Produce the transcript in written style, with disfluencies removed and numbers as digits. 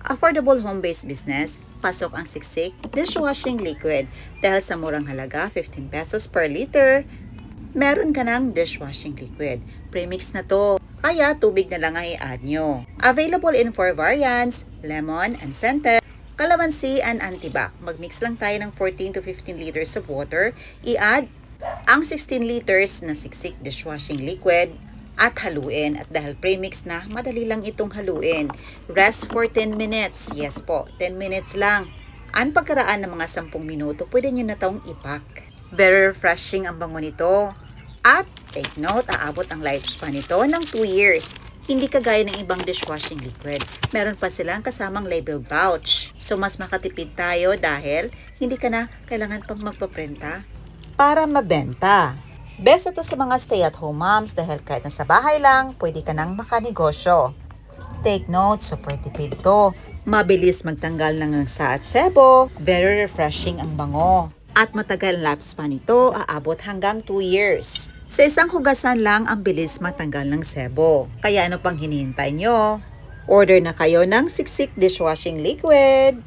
Affordable home-based business, pasok ang siksik dishwashing liquid. Dahil sa murang halaga, 15 pesos per liter, meron ka ng dishwashing liquid. Premix na to, kaya tubig na lang ang i-add nyo. Available in 4 variants, lemon and scented, calamansi and antibac. Magmix lang tayo ng 14 to 15 liters of water, i-add ang 16 liters na siksik dishwashing liquid, at haluin. At dahil premix na, madali lang itong haluin. Rest for 10 minutes. Yes po, 10 minutes lang. Ang pagkaraan ng mga 10 minuto, pwede nyo na itong ipak. Very refreshing ang bango nito. At take note, aabot ang lifespan nito ng 2 years. Hindi kagaya ng ibang dishwashing liquid. Meron pa silang kasamang label pouch. So mas makatipid tayo dahil hindi ka na kailangan pang magpaprenta para mabenta. Best ito sa mga stay-at-home moms dahil kahit nasa bahay lang, pwede ka nang makanegosyo. Take note, super tipid to. Mabilis magtanggal ng sa at sebo. Very refreshing ang bango. At matagal lifespan nito, aabot hanggang 2 years. Sa isang hugasan lang, ang bilis matanggal ng sebo. Kaya ano pang hinihintay nyo? Order na kayo ng siksik dishwashing liquid.